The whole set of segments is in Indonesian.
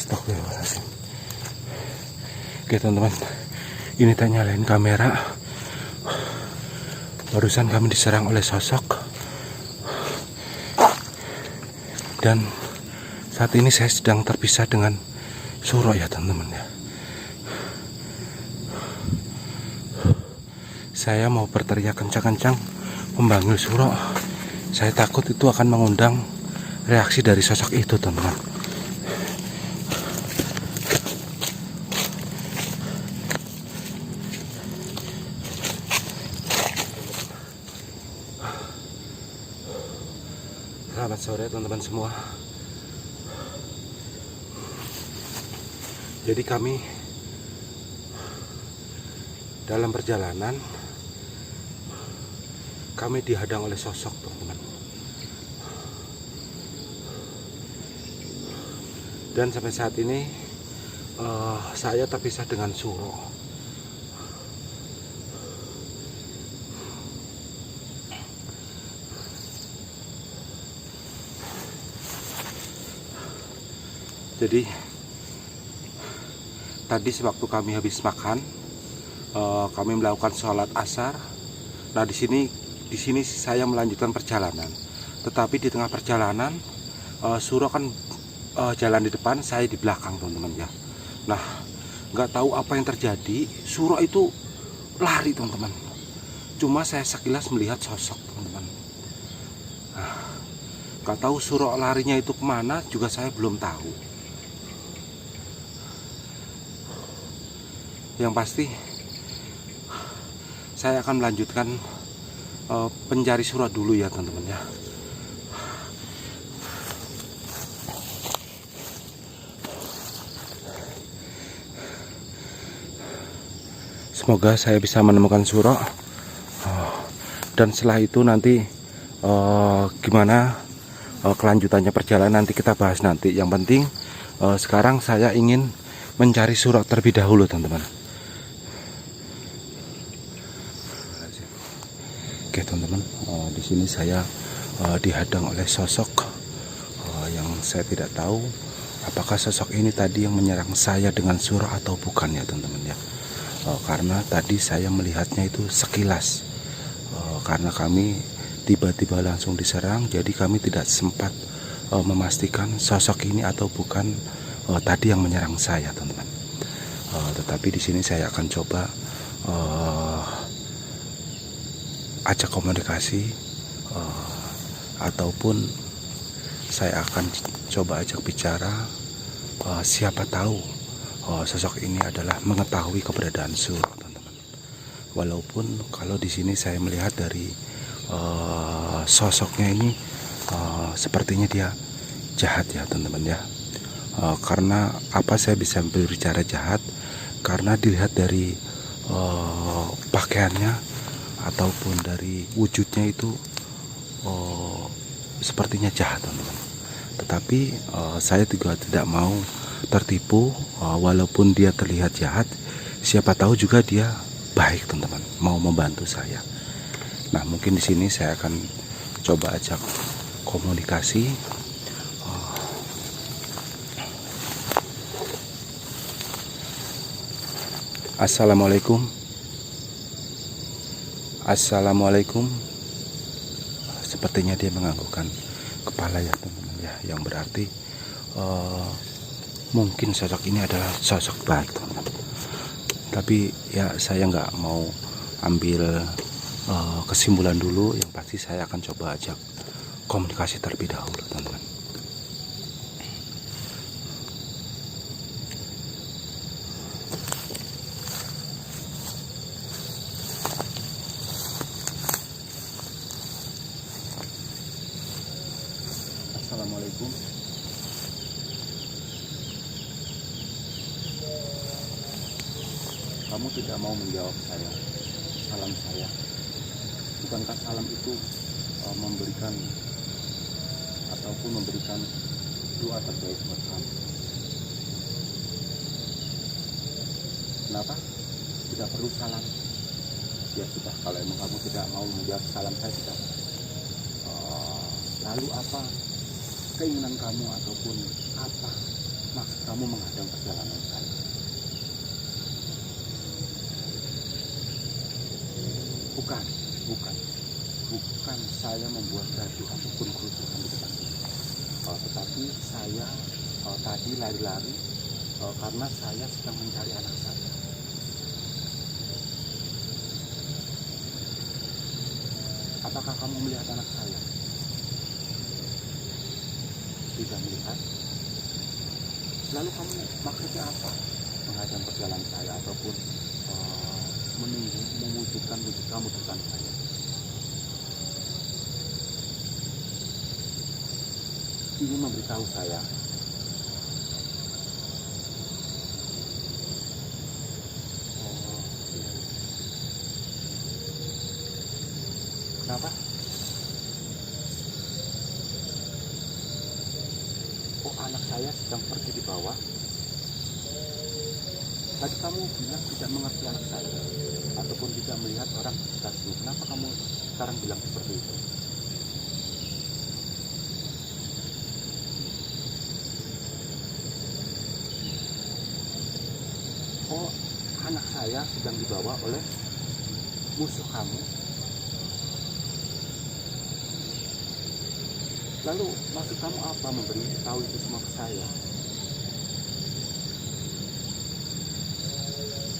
Astagfirullahaladzim. Oke teman-teman, ini tak nyalain kamera. Barusan kami diserang oleh sosok. Dan saat ini saya sedang terpisah dengan Suro ya teman-teman ya. Saya mau berteriak kencang-kencang memanggil Suro. Saya takut itu akan mengundang reaksi dari sosok itu teman-teman. Selamat sore teman-teman semua. Jadi kami dalam perjalanan kami dihadang oleh sosok teman-teman. Dan sampai saat ini saya terpisah dengan Suro. Jadi tadi sewaktu kami habis makan, kami melakukan sholat asar. Nah di sini saya melanjutkan perjalanan. Tetapi di tengah perjalanan, Suro kan jalan di depan, saya di belakang teman-teman ya. Nah nggak tahu apa yang terjadi, Suro itu lari teman-teman. Cuma saya sekilas melihat sosok teman-teman. Nah, nggak tahu Suro larinya itu kemana juga saya belum tahu. Yang pasti saya akan melanjutkan pencari Suro dulu ya teman-teman ya. Semoga saya bisa menemukan Suro. Dan setelah itu nanti gimana kelanjutannya perjalanan nanti kita bahas nanti. Yang penting sekarang saya ingin mencari Suro terlebih dahulu teman-teman. Oke teman-teman, di sini saya dihadang oleh sosok yang saya tidak tahu apakah sosok ini tadi yang menyerang saya dengan Suro atau bukan ya teman-teman ya. Karena tadi saya melihatnya itu sekilas, karena kami tiba-tiba langsung diserang, jadi kami tidak sempat memastikan sosok ini atau bukan tadi yang menyerang saya teman-teman. Tetapi di sini saya akan coba ajak komunikasi, ataupun saya akan coba ajak bicara. Siapa tahu sosok ini adalah mengetahui keberadaan Suro teman-teman. Walaupun kalau di sini saya melihat dari sosoknya ini sepertinya dia jahat ya teman-teman ya. Karena apa saya bisa berbicara jahat? Karena dilihat dari pakaiannya ataupun dari wujudnya itu sepertinya jahat teman-teman. Tetapi saya juga tidak mau tertipu, walaupun dia terlihat jahat, siapa tahu juga dia baik teman-teman, mau membantu saya. Nah mungkin di sini saya akan coba ajak komunikasi. Assalamualaikum. Assalamualaikum. Sepertinya dia menganggukkan kepala ya teman-teman ya, yang berarti mungkin sosok ini adalah sosok baik teman-teman. Tapi ya saya nggak mau ambil kesimpulan dulu. Yang pasti saya akan coba ajak komunikasi terlebih dahulu teman-teman. Assalamualaikum. Kamu tidak mau menjawab salam saya. Bukankah salam itu memberikan ataupun memberikan doa terbaik buat kamu? Kenapa? Tidak perlu salam. Ya sudah, kalau emang kamu tidak mau menjawab salam saya, tidak. Lalu apa keinginan kamu ataupun apa maksud kamu menghadang perjalanan saya? Bukan, bukan, bukan saya membuat gaduh ataupun kerusuhan di depan ini. Tetapi saya tadi lari-lari karena saya sedang mencari anak saya. Apakah kamu melihat anak saya? Tidak melihat. Lalu kamu maksudnya apa? Menghadang perjalanan saya ataupun menunggu mewujudkan wujud kamu depan saya? Ini memberitahu saya kenapa? Oh, anak saya sedang pergi di bawah. Tadi kamu bilang tidak mengerti anak saya ataupun tidak melihat orang di sekitarmu. Kenapa kamu sekarang bilang seperti itu? Oh, anak saya sedang dibawa oleh musuh kamu. Lalu maksud kamu apa memberi tahu itu semua ke saya?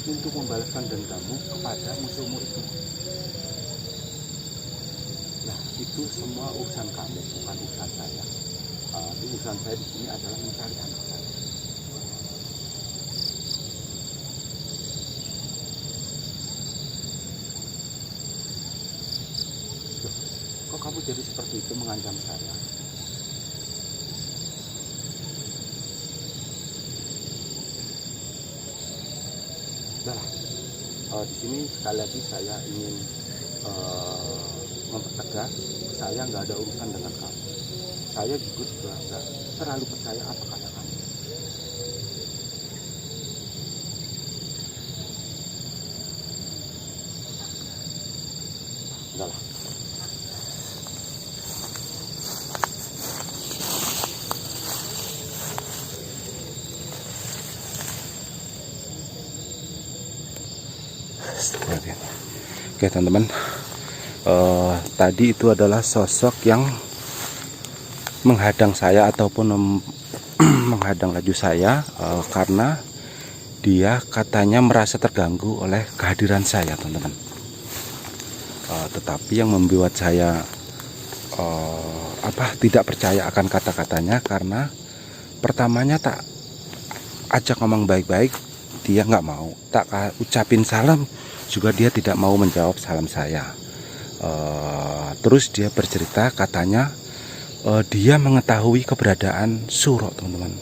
Untuk membalaskan dendammu kepada musuhmu itu. Nah, itu semua urusan kamu, bukan urusan saya. Urusan saya di sini adalah mencari anak saya. Loh, kok kamu jadi seperti itu mengancam saya? Di sini sekali lagi saya ingin mempertegas, saya nggak ada urusan dengan kamu. Saya juga nggak terlalu percaya apa kata kamu. Enggak lah. Oke teman-teman, tadi itu adalah sosok yang menghadang saya ataupun menghadang laju saya karena dia katanya merasa terganggu oleh kehadiran saya teman-teman. Tetapi yang membuat saya tidak percaya akan kata-katanya karena pertamanya tak ajak ngomong baik-baik, dia nggak mau. Tak ucapin salam juga dia tidak mau menjawab salam saya. Terus dia bercerita katanya dia mengetahui keberadaan Suro teman-teman,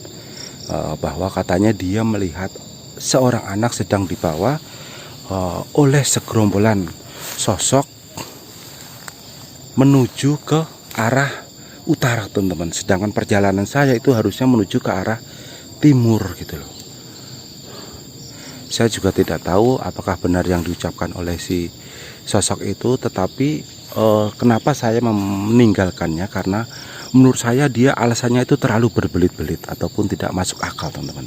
bahwa katanya dia melihat seorang anak sedang dibawa oleh segerombolan sosok menuju ke arah utara teman-teman, sedangkan perjalanan saya itu harusnya menuju ke arah timur gitu loh. Saya juga tidak tahu apakah benar yang diucapkan oleh si sosok itu, tetapi kenapa saya meninggalkannya, karena menurut saya dia alasannya itu terlalu berbelit-belit ataupun tidak masuk akal teman-teman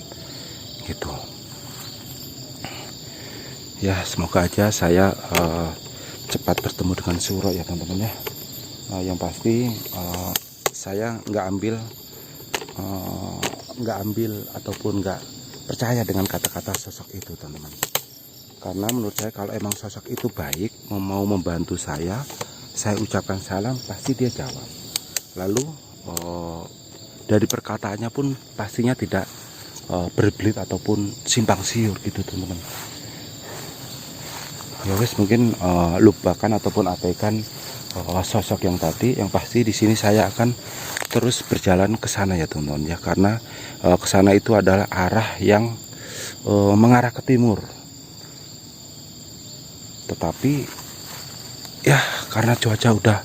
gitu ya. Semoga aja saya cepat bertemu dengan Suro ya teman-teman ya. Yang pasti saya nggak ambil ataupun nggak percaya dengan kata-kata sosok itu teman-teman, karena menurut saya kalau emang sosok itu baik, mau membantu saya ucapkan salam pasti dia jawab. Lalu dari perkataannya pun pastinya tidak berbelit ataupun simpang siur gitu teman-teman. Ya wes, mungkin lupakan ataupun abaikan sosok yang tadi. Yang pasti di sini saya akan terus berjalan ke sana ya teman-teman ya, karena ke sana itu adalah arah yang mengarah ke timur. Tetapi ya karena cuaca udah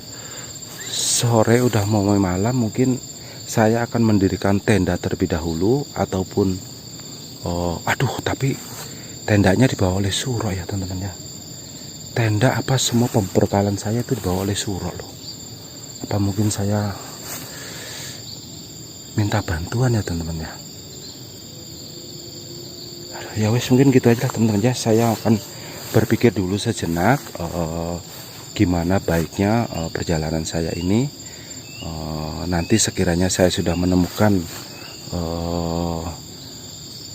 sore, udah mau malam, mungkin saya akan mendirikan tenda terlebih dahulu ataupun tapi tendanya dibawa oleh Suro ya teman-teman ya. Tenda apa semua pembekalan saya itu dibawa oleh Suro loh. Apa mungkin saya minta bantuan ya teman-teman ya. Ya wes, mungkin gitu aja teman-teman ya. Saya akan berpikir dulu sejenak gimana baiknya perjalanan saya ini. Nanti sekiranya saya sudah menemukan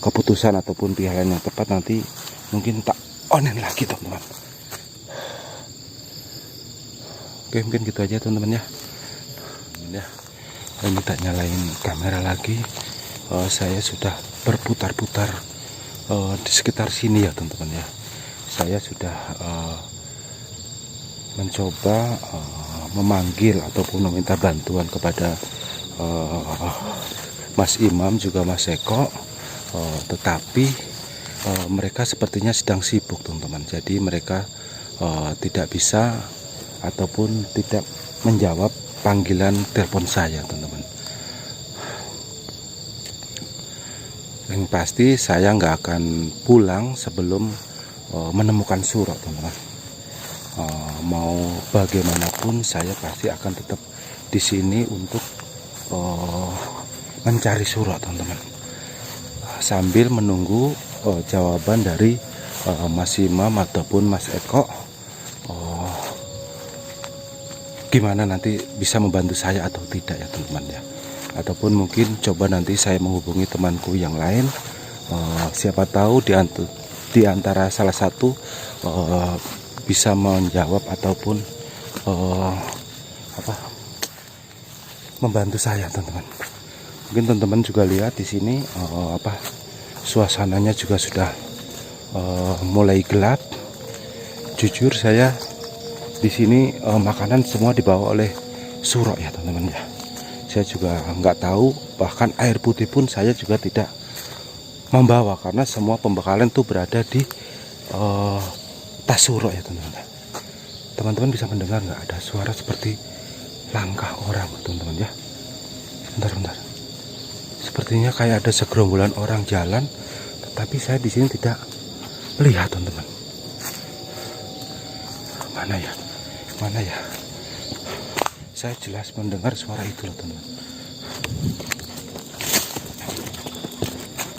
keputusan ataupun pilihan yang tepat, nanti mungkin tak onen lagi teman-teman. Oke, mungkin gitu aja teman-teman ya. Ini tak nyalain kamera lagi. Saya sudah berputar-putar di sekitar sini ya teman-teman ya. Saya sudah mencoba memanggil ataupun meminta bantuan kepada Mas Imam juga Mas Eko, tetapi mereka sepertinya sedang sibuk teman-teman. Jadi mereka tidak bisa ataupun tidak menjawab panggilan telepon saya teman-teman. Yang pasti saya nggak akan pulang sebelum menemukan Suro teman-teman. Mau bagaimanapun saya pasti akan tetap di sini untuk mencari Suro teman-teman, sambil menunggu jawaban dari Mas Imam ataupun Mas Eko, gimana nanti bisa membantu saya atau tidak ya teman-teman ya. Ataupun mungkin coba nanti saya menghubungi temanku yang lain, siapa tahu di antara salah satu bisa menjawab ataupun membantu saya teman-teman. Mungkin teman-teman juga lihat di sini suasananya juga sudah mulai gelap. Jujur saya di sini makanan semua dibawa oleh Suro ya teman-teman ya. Saya juga nggak tahu, bahkan air putih pun saya juga tidak membawa karena semua pembekalan itu berada di tas Suro ya teman-teman. Teman-teman bisa mendengar nggak ada suara seperti langkah orang teman-teman ya. Bentar. Sepertinya kayak ada segerombolan orang jalan, tetapi saya di sini tidak melihat teman-teman. Mana ya? Saya jelas mendengar suara itu loh teman-teman.